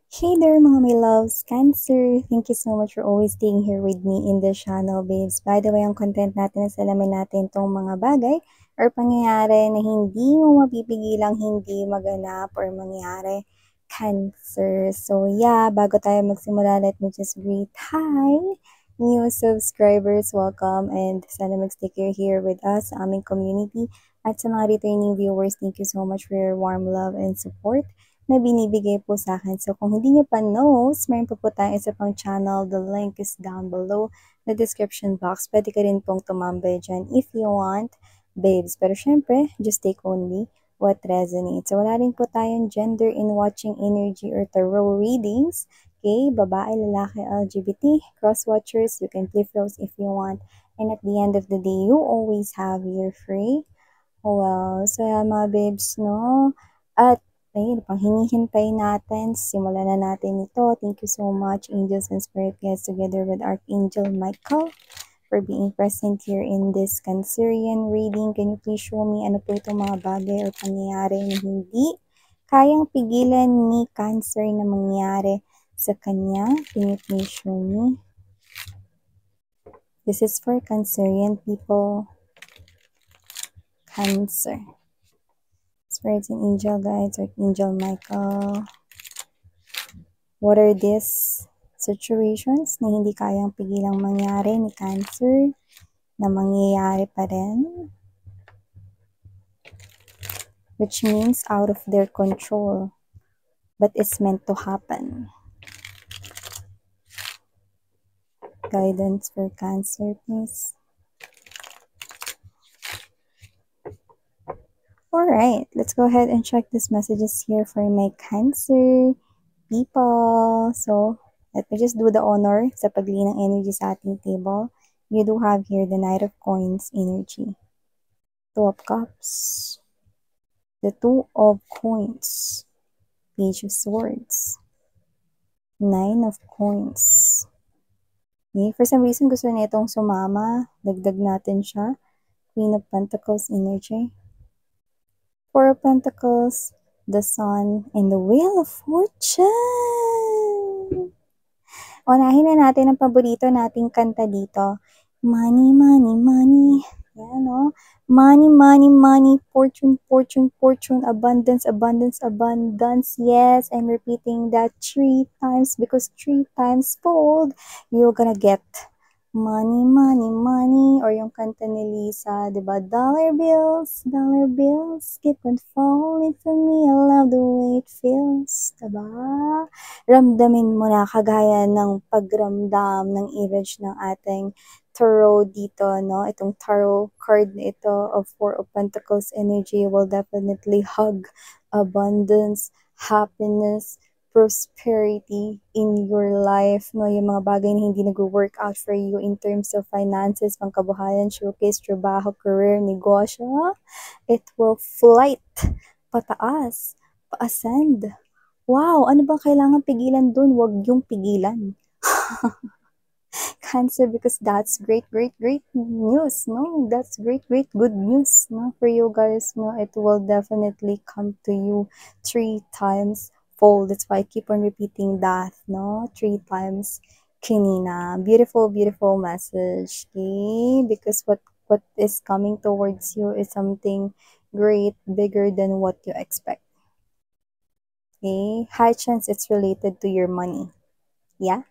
Hey there mga my loves, Cancer! Thank you so much for always staying here with me in this channel, babes. By the way, ang content natin na salamin natin tong mga bagay or pangyayari na hindi mo mapipigilang hindi maganap or mangyari, Cancer. So yeah, bago tayo magsimula, let me just greet, hi! New subscribers, welcome, and sana mag-stick here with us sa aming community. At sa mga returning viewers, thank you so much for your warm love and support na binibigay po sa akin. So, kung hindi niyo pa knows, meron pa po tayong isa pang channel. The link is down below the description box. Pwede ka rin pong tumambay dyan if you want, babes. Pero syempre, just take only what resonates. So, wala rin po tayong gender in watching energy or tarot readings. Okay, babae, lalaki, LGBT, cross-watchers, you can flip those if you want. And at the end of the day, you always have your free. Wow, so yan mga babes, no? At ayun, pang hinihintay natin, simulan na natin ito. Thank you so much, angels and spirit guides, together with Archangel Michael, for being present here in this Cancerian reading. Can you please show me ano po itong mga bagay o pangyayari na hindi kayang pigilan ni Cancer na mangyari sa kanya? Can you please show me? This is for Cancerian people. Cancer. Spirits and angel guides, Archangel Michael. What are these situations na hindi kayang pigilang mangyari ni Cancer na mangyayari pa rin? Which means out of their control, but it's meant to happen. Guidance for Cancer, please. Alright, let's go ahead and check these messages here for my Cancer people. So, let me just do the honor sa pagli ng energy sa ating table. You do have here the Knight of Coins energy. Two of Cups. The Two of Coins. Page of Swords. Nine of Coins. Okay, for some reason gusto niya itong sumama. Dagdag natin siya. Queen of Pentacles energy. Four of Pentacles. The Sun. And the Wheel of Fortune. Unahin na natin ang paborito nating kanta dito. Money, money, money. Yan, no? Money, money, money. Fortune, fortune, fortune. Abundance, abundance, abundance. Yes, I'm repeating that 3 times because 3 times fold, you're gonna get money, money, money. Or yung kanta ni Lisa, diba? Dollar bills, keep on falling for me. I love the way it feels, diba? Ramdamin mo na kagaya ng pagramdam ng image ng ating tarot dito, no? Itong tarot card na ito of Four of Pentacles energy will definitely hug abundance, happiness, prosperity in your life, no? Yung mga bagay na hindi nag-work out for you in terms of finances, pangkabuhayan, showcase, trabaho, career, negosyo, it will flight pataas, pa-ascend. Wow, ano bang kailangan pigilan dun? Huwag yung pigilan. Cancer, because that's great news, no? That's great good news, no? For you guys, no? It will definitely come to you 3 times fold. That's why I keep on repeating that, no? 3 times kanina. Beautiful message, okay? Because what is coming towards you is something great, bigger than what you expect. Okay? High chance it's related to your money. Yeah?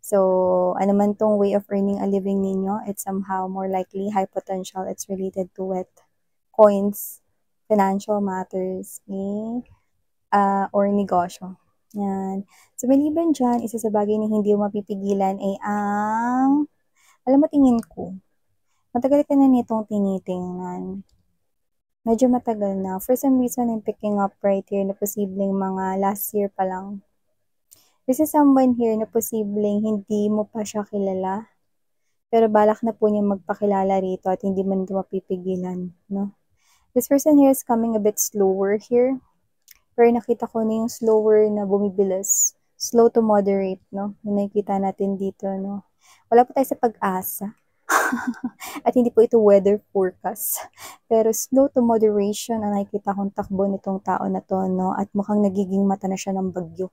So, ano man tong way of earning a living ninyo, it's somehow more likely high potential. It's related to it. Coins, financial matters, okay? Or negosyo. Yan. So, maliban dyan, isa sa bagay na hindi mo mapipigilan ay ang, alam mo, tingin ko, matagal ka na nitong tinitingnan. Medyo matagal na. For some reason, I'm picking up right here na posibleng mga last year pa lang. This is someone here na posibleng hindi mo pa siya kilala, pero balak na po niya magpakilala rito at hindi mo nito mapipigilan, no? This person here is coming a bit slower here, pero nakita ko na yung slower na bumibilis. Slow to moderate, no? Yung nakikita natin dito, no? Wala po tayo sa pag-asa. At hindi po ito weather forecast. Pero slow to moderation ang nakikita kong takbo nitong tao na to, no? At mukhang nagiging mata na siya ng bagyo.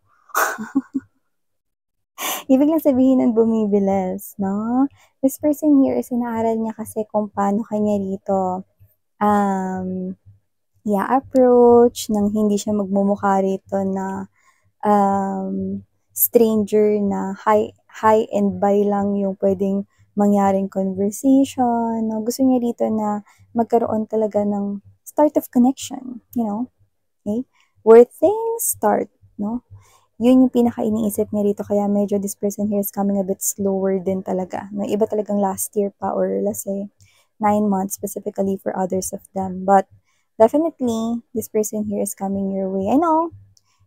Ibig lang sabihin nun bumibilis, 'no? This person here is inaaral niya kasi kung paano kanya rito, um, i-a-approach nang hindi siya magmumukha rito na, stranger na hi and bye lang yung puwedeng mangyaring conversation, 'no? Gusto niya dito na magkaroon talaga ng start of connection, you know, okay? Where things start, 'no? Yun yung pinaka-iniisip niya rito kaya medyo this person here is coming a bit slower din talaga. May iba talagang last year pa or let's say 9 months specifically for others of them. But definitely, this person here is coming your way. I know,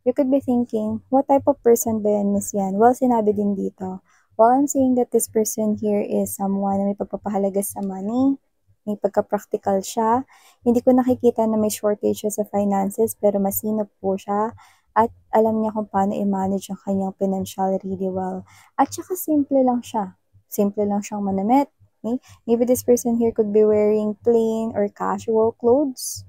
you could be thinking, what type of person ba yan, Miss Yan? Well, sinabi din dito. While I'm saying that this person here is someone na may pagpapahalaga sa money, may pagka-practical siya, hindi ko nakikita na may shortage siya sa finances, pero masinop po siya at alam niya kung paano i-manage ang kanyang financial really well. At saka simple lang siya. Simple lang siyang manamit. Okay? Maybe this person here could be wearing plain or casual clothes.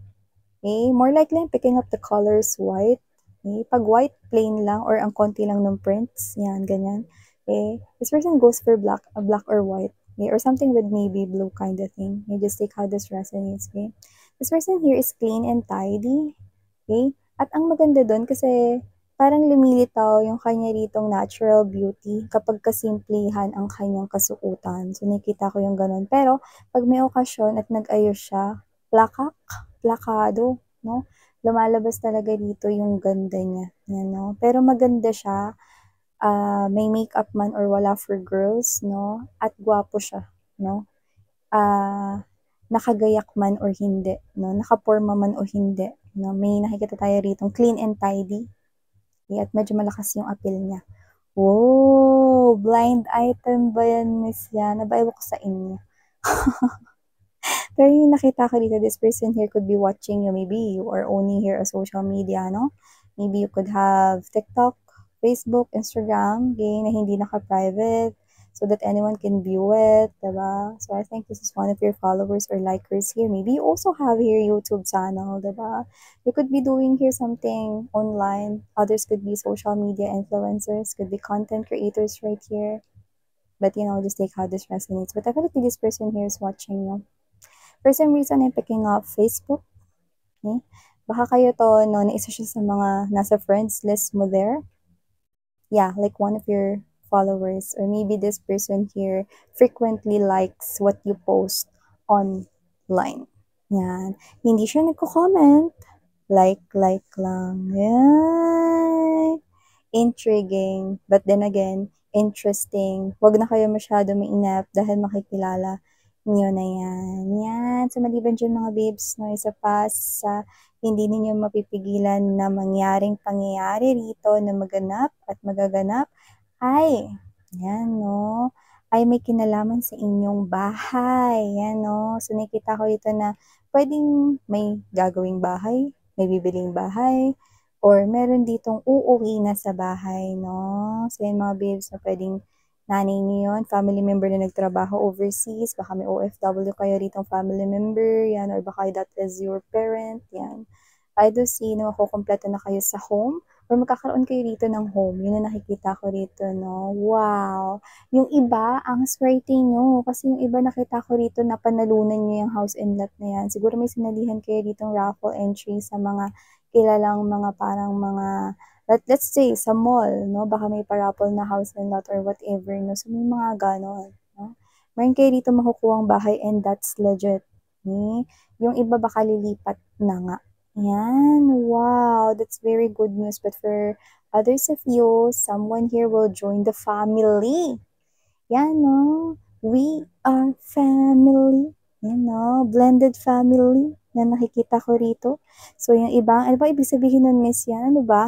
Okay? More likely, I'm picking up the colors white. Okay? Pag white, plain lang or ang konti lang ng prints. Yan, ganyan. Okay? This person goes for black or white. Okay? Or something with navy blue kind of thing. You just take how this resonates. Okay? This person here is clean and tidy. Okay? At ang maganda doon kasi parang lumilitaw yung kanya ritong natural beauty kapag kasimplihan ang kanyang kasuotan. So, nakita ko yung ganun. Pero, pag may okasyon at nag-ayos siya, plakak, plakado, no? Lumalabas talaga dito yung ganda niya, yan, no? Pero maganda siya, may makeup man or wala for girls, no? At gwapo siya, no? Nakagayak man or hindi, no? Nakaporma man o hindi, no? May nakikita tayo rito, clean and tidy, at medyo malakas yung appeal niya. Wow! Blind item ba yan, Miss Yana? Ba, ko sa inyo. Pero yung nakita ko dito, this person here could be watching you. Maybe you are owning here a social media, no? Maybe you could have TikTok, Facebook, Instagram, okay, na hindi naka-private so that anyone can view it, diba? So I think this is one of your followers or likers here. Maybe you also have here YouTube channel, diba? You could be doing here something online. Others could be social media influencers, could be content creators right here. But, just take how this resonates. But definitely this person here is watching you. For some reason, I'm picking up Facebook. Okay? Baka kayo to, no, na isa siya sa mga nasa friends list mo there. Yeah, like one of your followers. Or maybe this person here frequently likes what you post online. Yan. Hindi siya nagko-comment. Like lang. Yan. Intriguing. But then again, interesting. Huwag na kayo masyado mainap dahil makikilala niyo na yan. Yan. So, maliban dyan mga babes, no, isa pa sa hindi ninyo mapipigilan na mangyaring pangyayari rito na maganap at magaganap ay, yan, no, ay may kinalaman sa inyong bahay. Yan, no. So, nakita ko dito na pwedeng may gagawing bahay, may bibiling bahay, or meron ditong uuwi na sa bahay, no? So, yan mga babes na pwedeng nanay niyo yun, family member na nagtrabaho overseas, baka may OFW kayo ditong family member, yan, or baka that is your parent, yan. Either see, no, kukumpleto na kayo sa home, or magkakaroon kayo dito ng home. Yun ang nakikita ko dito, no? Wow! Yung iba, ang swerte nyo. Kasi yung iba nakita ko rito na panalunan nyo yung house and lot na yan. Siguro may sinalihan kayo ditong raffle entry sa mga kilalang mga parang mga, let's say, sa mall, no? Baka may paraffle na house and lot or whatever, no? So, may mga ganon, no? Meron kayo dito makukuhang bahay and that's legit. Okay? Yung iba baka lilipat na nga. Yan, wow, that's very good news. But for others of you, someone here will join the family. Yan, no? We are family. Yan, no? Blended family. Yan, nakikita ko rito. So, yung iba, ano ba ibig sabihin nun, Miss Yan? Ano ba?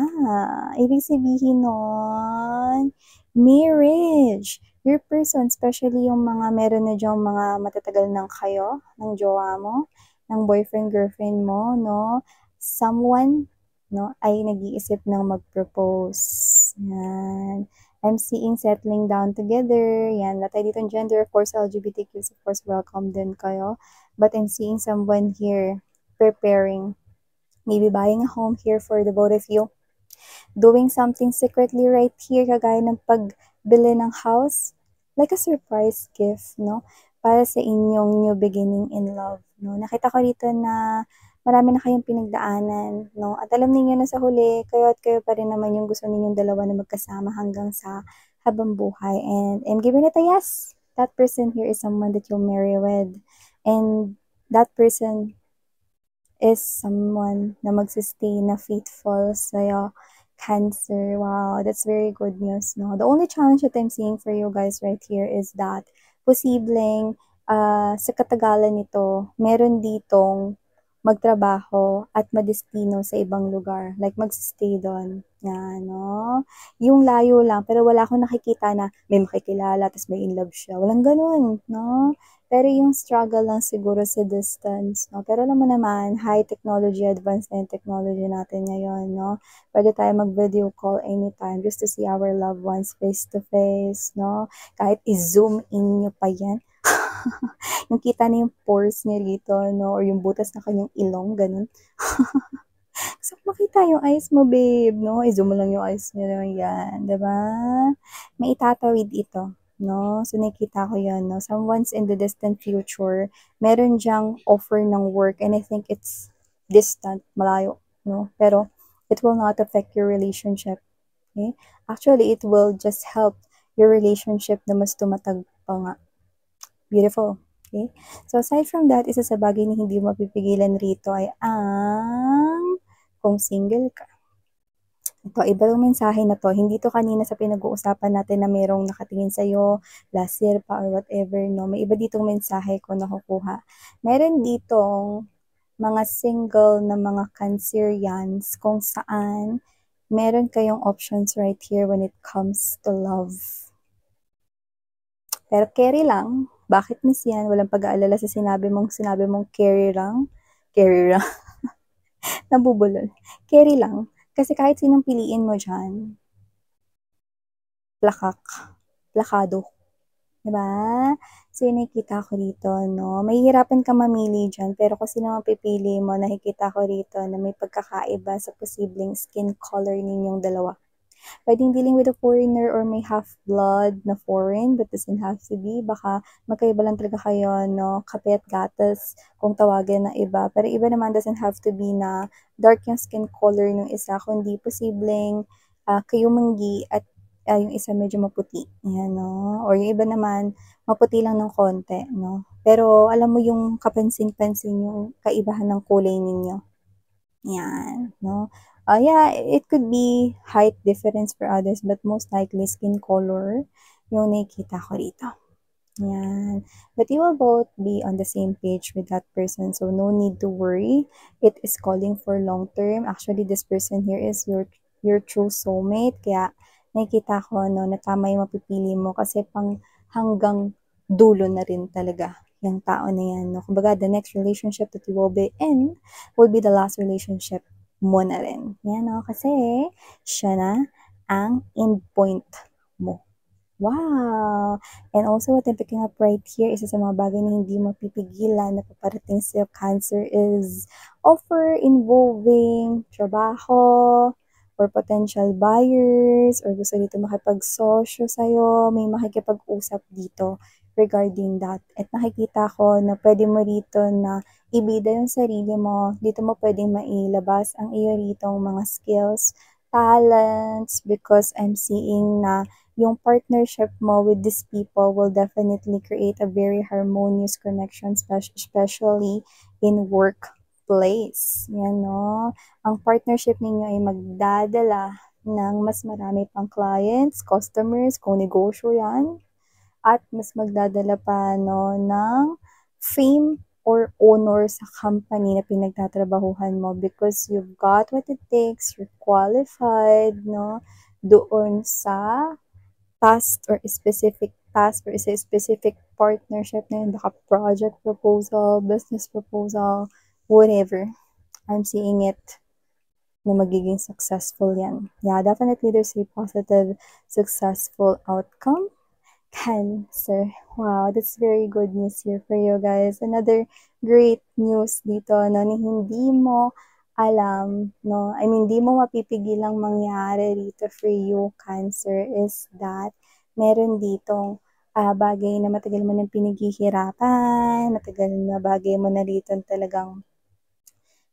Ibig sabihin nun, marriage. Your person, especially yung mga meron na diyang mga matatagal ng kayo, ng jowa mo, ng boyfriend, girlfriend mo, no? Someone, no, ay nag-iisip ng mag-propose. Yan. I'm seeing settling down together. Yan, lahat tayo dito ng gender. Of course, LGBTQs, of course, welcome din kayo. But I'm seeing someone here preparing, maybe buying a home here for the both of you. Doing something secretly right here, kagaya ng pagbili ng house, like a surprise gift, no? Para sa inyong new beginning in love, no? Nakita ko dito na marami na kayong pinagdaanan, no? At alam niyo na sa huli, kayo at kayo pa rin naman yung gusto ninyong dalawa na magkasama hanggang sa habang buhay. And I'm giving it a yes. That person here is someone that you'll marry with. And that person is someone na magsistay na faithful sa'yo. Cancer, wow, that's very good news, no? The only challenge that I'm seeing for you guys right here is that posibleng sa katagalan nito, meron ditong magtrabaho at madestino sa ibang lugar. Like, magsistay doon. Yan, no? Yung layo lang, pero wala akong nakikita na may makikilala, tapos may in love siya. Walang ganun, no? Pero yung struggle lang siguro sa distance, no? Pero alam mo naman, high technology, advanced na yung technology natin ngayon, no? Pwede tayo mag-video call anytime just to see our loved ones face to face, no? Kahit i-zoom in nyo pa yan. Yung kita na yung pores niya rito, no? Or yung butas na kanyang ilong, ganun. So, makita yung eyes mo, babe, no? I-zoom mo lang yung eyes niya, yan, diba? May itatawid ito, no? So, nakita ko yan, no? Someone's in the distant future, meron diyang offer ng work, and I think it's distant, malayo, no? Pero, it will not affect your relationship, okay? Actually, it will just help your relationship na mas tumatag pa nga. Beautiful. Okay? So, aside from that, isa sa bagay na hindi mapipigilan rito ay ang kung single ka. Ito, iba yung mensahe na to. Hindi to kanina sa pinag-uusapan natin na merong nakatingin sa'yo last year pa or whatever, no? May iba ditong mensahe ko nakukuha. Meron ditong mga single na mga Cancerians kung saan meron kayong options right here when it comes to love. Pero carry lang. Bakit miss yan? Walang pag-aalala sa sinabi mong carry lang. Carry lang. Nabubulol. Carry lang. Kasi kahit sinong piliin mo dyan, plakak. Plakado. Diba? So, yun nakikita ko dito, no? Mahihirapan ka mamili dyan, pero kung sino ang pipili mo, nakikita ko rito na may pagkakaiba sa posibleng skin color ninyong dalawa. Pwedeng dealing with a foreigner or may half-blood na foreign, but doesn't have to be. Baka magkaiba lang talaga kayo, no? Kape at gatas, kung tawagin na iba. Pero iba naman doesn't have to be na dark yung skin color ng isa, kundi posibleng kayo manggi at yung isa medyo maputi. Yan, no? Or yung iba naman, maputi lang ng konti, no? Pero alam mo yung kapansin-pansin yung kaibahan ng kulay ninyo. Yan, no? Yeah, it could be height difference for others, but most likely skin color yung nakikita ko dito. Yan. But you will both be on the same page with that person, so no need to worry. It is calling for long term. Actually, this person here is your true soulmate. Kaya nakikita ko no, na tama yung mapipili mo kasi pang hanggang dulo na rin talaga yung tao na yan. No? Kumbaga, the next relationship that you will be in will be the last relationship mo na rin. Yan, no? Kasi siya na ang end point mo. Wow! And also, what I'm picking up right here, isa sa mga bagay na hindi mapipigilan na paparating sa Cancer is offer involving trabaho, or potential buyers, or gusto dito makipagsosyo sa'yo, may makikipag-usap dito regarding that. At nakikita ko na pwede mo rito na ibida yung sarili mo. Dito mo pwedeng mailabas ang iyo ritong mga skills, talents, because I'm seeing na yung partnership mo with these people will definitely create a very harmonious connection, especially in workplace. Yan, no? Ang partnership ninyo ay magdadala ng mas marami pang clients, customers, kung negosyo yan, at mas magdadala pa no, ng fame or honor sa company na pinagtatrabahuhan mo because you've got what it takes, you're qualified, no, doon sa past or specific task or a specific partnership na yun, baka project proposal, business proposal, whatever. I'm seeing it na magiging successful yan. Yeah, definitely there's a positive, successful outcome. Cancer. Wow, that's very good news here for you guys. Another great news dito, no, na hindi mo alam, no? I mean, di mo mapipigilang mangyari dito for you, Cancer, is that meron ditong bagay na matagal mo nang pinaghihirapan, matagal na bagay mo na dito talagang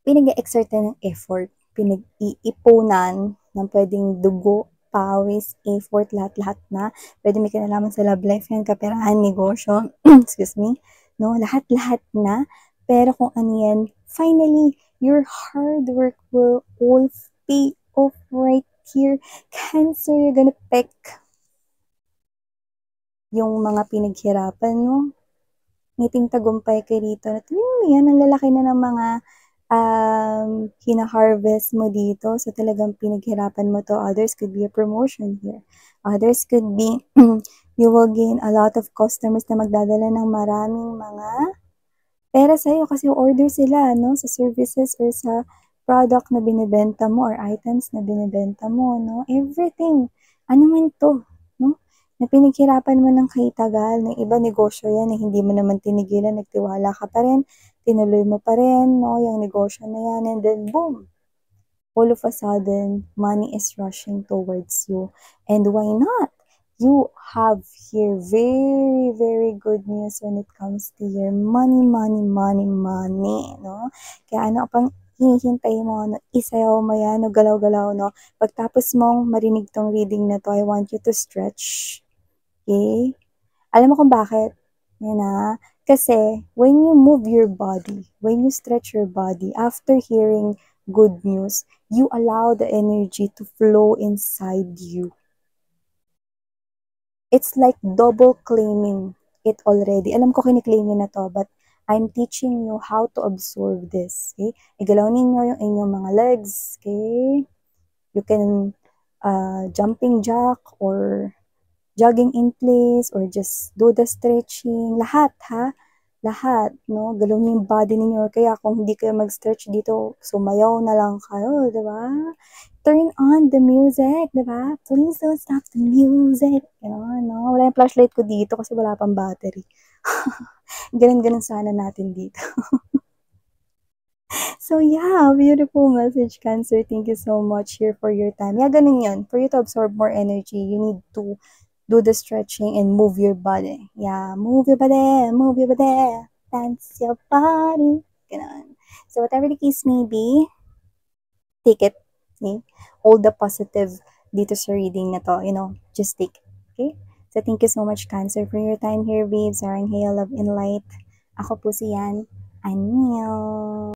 pinag-e-exertan ng effort, pinag-iipunan ng pwedeng dugo, pawis, effort, lahat-lahat na. Pwede may kinalaman sa love life yan, kaperahan, negosyo, excuse me, no? Lahat-lahat na. Pero kung ano yan, finally, your hard work will all pay off right here. Cancer, you're gonna pick yung mga pinaghirapan mo. Ngiting tagumpay ka rito. Yan, ang lalaki na ng mga hina-harvest mo dito. So, talagang pinaghirapan mo to. Others could be a promotion here. Others could be, you will gain a lot of customers na magdadala ng maraming mga pera sa'yo kasi order sila, no? Sa services or sa product na binibenta mo or items na binibenta mo, no? Everything. Ano man to, no? Na pinaghirapan mo ng kaitagal, ng iba negosyo yan, na hindi mo naman tinigilan, nagtiwala ka pa rin, tinuloy mo pa rin, no? Yung negosyo na yan, and then boom! All of a sudden, money is rushing towards you. And why not? You have here very, very good news when it comes to your money, money, money, money, no? Kaya ano pang hinihintay mo, no? Isayaw mo yan, no? Galaw-galaw, no? Pagtapos mong marinig tong reading na to, I want you to stretch. Okay? Alam mo kung bakit? Yan na. Kasi, when you move your body, when you stretch your body, after hearing good news, you allow the energy to flow inside you. It's like double claiming it already. Alam ko kiniklaim nyo na to, but I'm teaching you how to absorb this. Okay? Igalaw ninyo yung inyong mga legs. Okay? You can jumping jack or jogging in place or just do the stretching. Lahat, ha? Lahat, no? Galaw niyo yung body ninyo. Kaya kung hindi kayo mag-stretch dito, sumayaw na lang kayo, di ba? Turn on the music, di ba? Please don't stop the music. Yun, no? Wala yung flashlight ko dito kasi wala pang battery. Ganun-ganun sana natin dito. So yeah, beautiful message, Cancer. Thank you so much here for your time. Yeah, ganun yun. For you to absorb more energy, you need to do the stretching and move your body. Yeah, move your body, move your body, dance your body. Ganun. So whatever the case may be, take it. Okay? All the positive dito sa reading na to, just take it. Okay? So thank you so much, Cancer, for your time here, babes. Sarang Hail, Love and Light. Ako po si Yan. Annyeong!